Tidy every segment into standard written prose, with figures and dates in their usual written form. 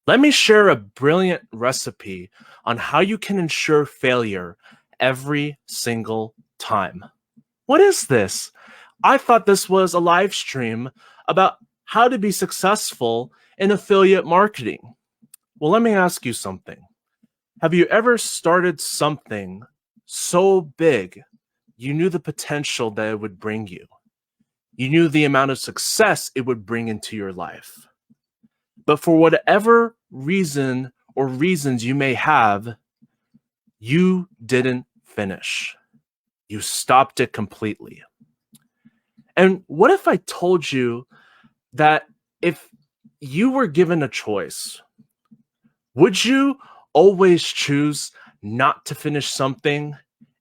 Let me share a brilliant recipe on how you can ensure failure every single time. What is this? I thought this was a live stream about how to be successful in affiliate marketing. Well, let me ask you something. Have you ever started something so big you knew the potential that it would bring you? You knew the amount of success it would bring into your life. But for whatever reason or reasons you may have, you didn't finish. You stopped it completely. And what if I told you that if you were given a choice, would you always choose not to finish something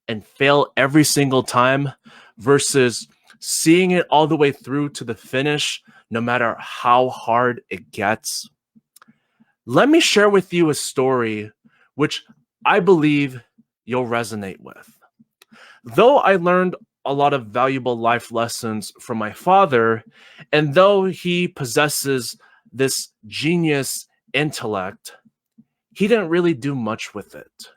and fail every single time versus seeing it all the way through to the finish, no matter how hard it gets? Let me share with you a story which I believe you'll resonate with. Though I learned a lot of valuable life lessons from my father, and though he possesses this genius intellect, he didn't really do much with it.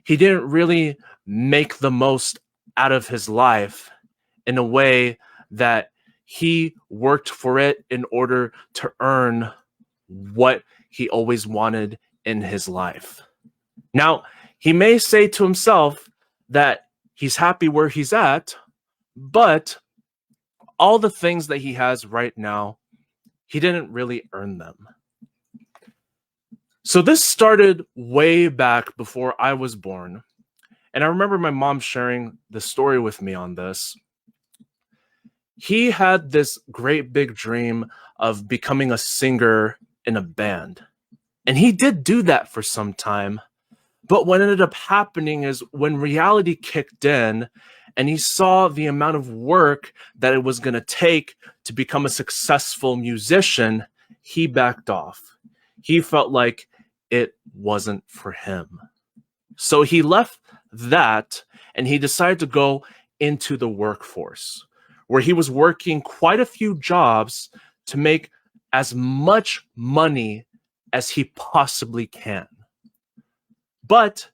He didn't really make the most out of his life in a way that he worked for it in order to earn what he always wanted in his life. Now, he may say to himself that he's happy where he's at, but all the things that he has right now, he didn't really earn them. So this started way back before I was born. And I remember my mom sharing the story with me on this. He had this great big dream of becoming a singer in a band. And he did do that for some time. But what ended up happening is when reality kicked in and he saw the amount of work that it was going to take to become a successful musician, he backed off. He felt like it wasn't for him. So he left that and he decided to go into the workforce, where he was working quite a few jobs to make as much money as he possibly can. But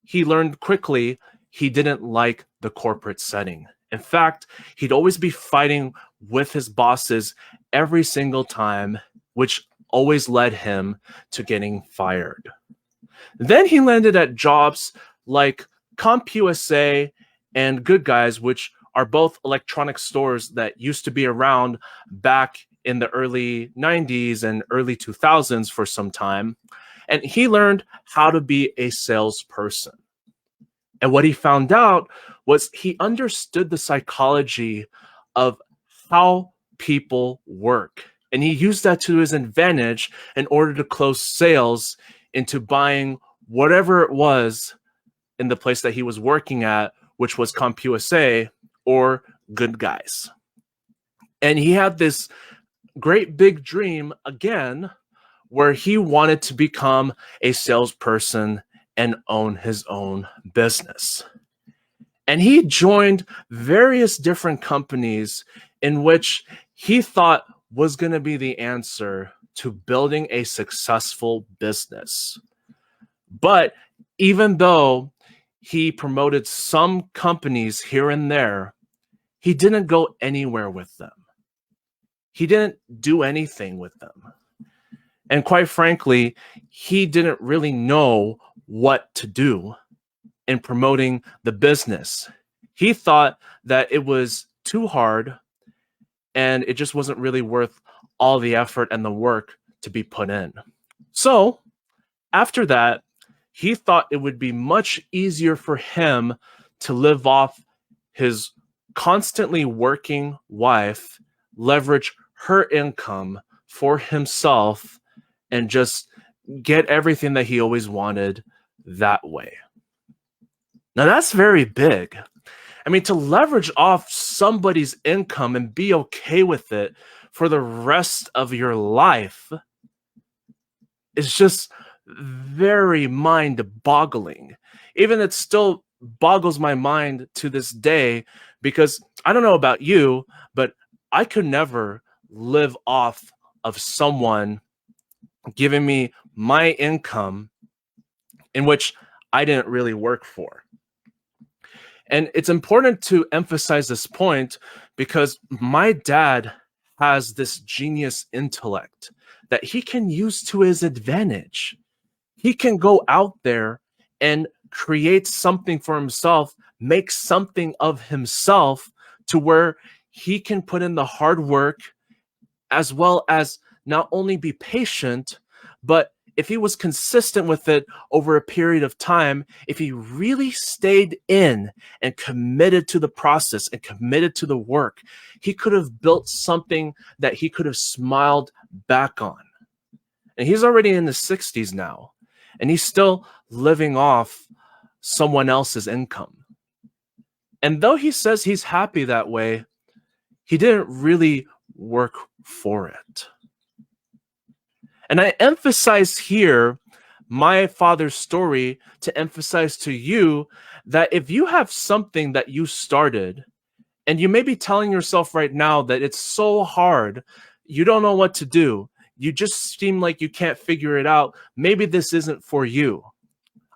he learned quickly he didn't like the corporate setting. In fact, he'd always be fighting with his bosses every single time, which always led him to getting fired. Then he landed at jobs like CompUSA and Good Guys, which are both electronic stores that used to be around back in the early 90s and early 2000s for some time. And he learned how to be a salesperson. And what he found out was he understood the psychology of how people work. And he used that to his advantage in order to close sales into buying whatever it was in the place that he was working at, which was CompUSA or Good Guys. And he had this great big dream again, where he wanted to become a salesperson and own his own business. And he joined various different companies in which he thought was going to be the answer to building a successful business. But even though he promoted some companies here and there, he didn't go anywhere with them. He didn't do anything with them. And quite frankly, he didn't really know what to do in promoting the business. He thought that it was too hard and it just wasn't really worth all the effort and the work to be put in. So after that, he thought it would be much easier for him to live off his constantly working wife, leverage her income for himself, and just get everything that he always wanted that way. Now, that's very big. I mean, to leverage off somebody's income and be okay with it for the rest of your life is just very mind-boggling. Even it still boggles my mind to this day, because I don't know about you, but I could never live off of someone giving me my income in which I didn't really work for. And it's important to emphasize this point because my dad has this genius intellect that he can use to his advantage. He can go out there and create something for himself, make something of himself to where he can put in the hard work as well as not only be patient, but if he was consistent with it over a period of time, if he really stayed in and committed to the process and committed to the work, he could have built something that he could have smiled back on. And he's already in the 60s now, and he's still living off someone else's income. And though he says he's happy that way, he didn't really work for it. And I emphasize here my father's story to emphasize to you that if you have something that you started and you may be telling yourself right now that it's so hard, you don't know what to do, you just seem like you can't figure it out, maybe this isn't for you.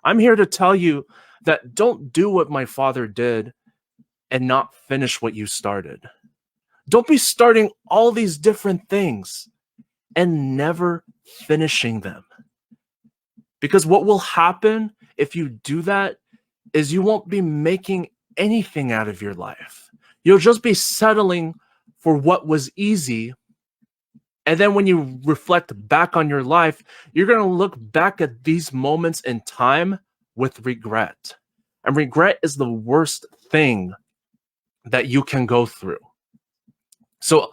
I'm here to tell you that don't do what my father did and not finish what you started. Don't be starting all these different things and never finishing them. Because what will happen if you do that is you won't be making anything out of your life. You'll just be settling for what was easy. And then when you reflect back on your life, you're going to look back at these moments in time with regret. And regret is the worst thing that you can go through. So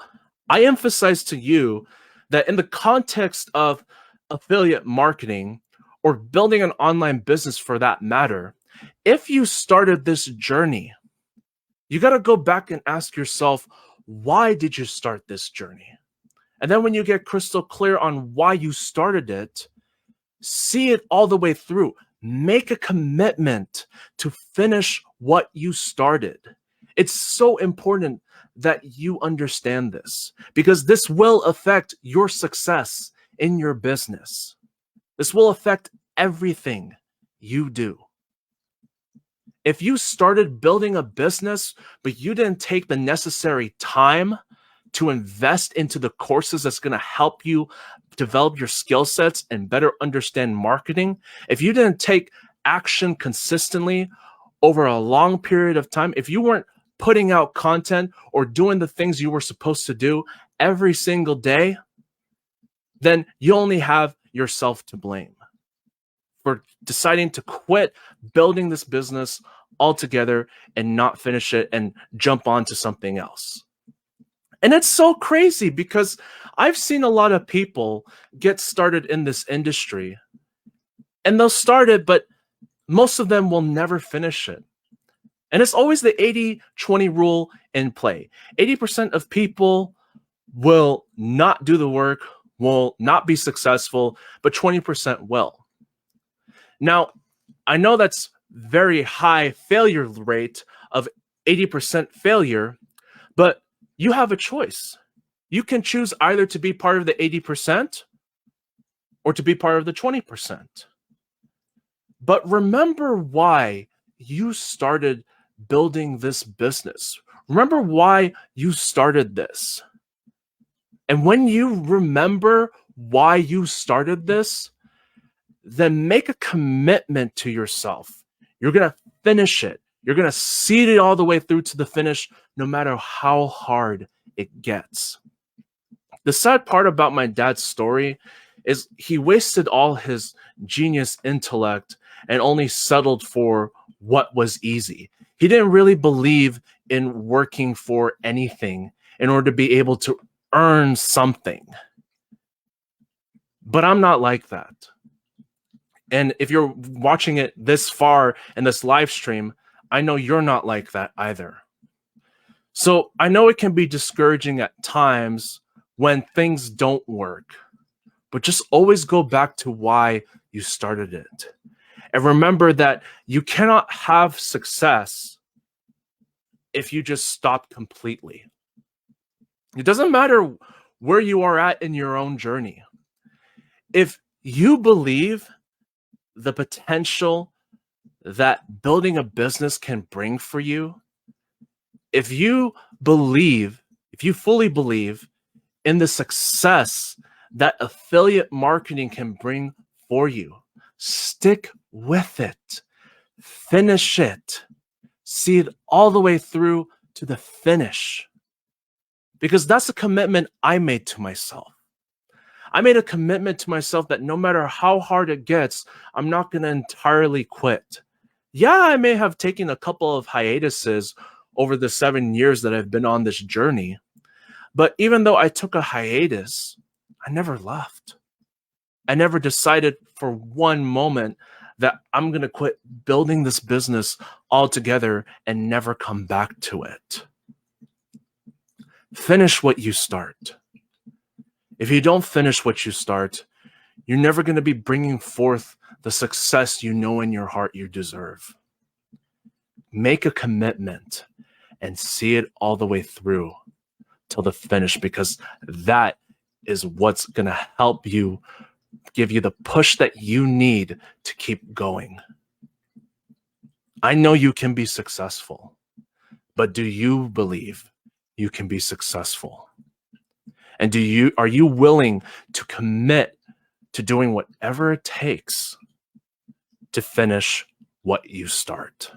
I emphasize to you that in the context of affiliate marketing or building an online business for that matter, if you started this journey, you got to go back and ask yourself, why did you start this journey? And then when you get crystal clear on why you started it, see it all the way through. Make a commitment to finish what you started. It's so important that you understand this because this will affect your success in your business. This will affect everything you do. If you started building a business, but you didn't take the necessary time to invest into the courses that's going to help you develop your skill sets and better understand marketing, if you didn't take action consistently over a long period of time, if you weren't putting out content or doing the things you were supposed to do every single day, then you only have yourself to blame for deciding to quit building this business altogether and not finish it and jump on to something else. And it's so crazy because I've seen a lot of people get started in this industry and they'll start it, but most of them will never finish it. And it's always the 80-20 rule in play. 80% of people will not do the work, will not be successful, but 20% will. Now, I know that's very high failure rate of 80% failure, but you have a choice. You can choose either to be part of the 80% or to be part of the 20%. But remember why you started building this business. Remember why you started this. And when you remember why you started this, then make a commitment to yourself. You're going to finish it. You're going to see it all the way through to the finish, no matter how hard it gets. The sad part about my dad's story is he wasted all his genius intellect and only settled for what was easy. He didn't really believe in working for anything in order to be able to earn something. But I'm not like that. And if you're watching it this far in this live stream, I know you're not like that either. So I know it can be discouraging at times when things don't work, but just always go back to why you started it. And remember that you cannot have success if you just stop completely. It doesn't matter where you are at in your own journey. If you believe the potential that building a business can bring for you, if you believe, if you fully believe in the success that affiliate marketing can bring for you, stick with it, finish it, see it all the way through to the finish. Because that's a commitment I made to myself. I made a commitment to myself that no matter how hard it gets, I'm not going to entirely quit. Yeah, I may have taken a couple of hiatuses over the 7 years that I've been on this journey. But even though I took a hiatus, I never left. I never decided for one moment that I'm going to quit building this business altogether and never come back to it. Finish what you start. If you don't finish what you start, you're never going to be bringing forth the success you know in your heart you deserve. Make a commitment and see it all the way through till the finish, because that is what's going to help you, give you the push that you need to keep going. I know you can be successful, but do you believe you can be successful? And are you willing to commit to doing whatever it takes to finish what you start?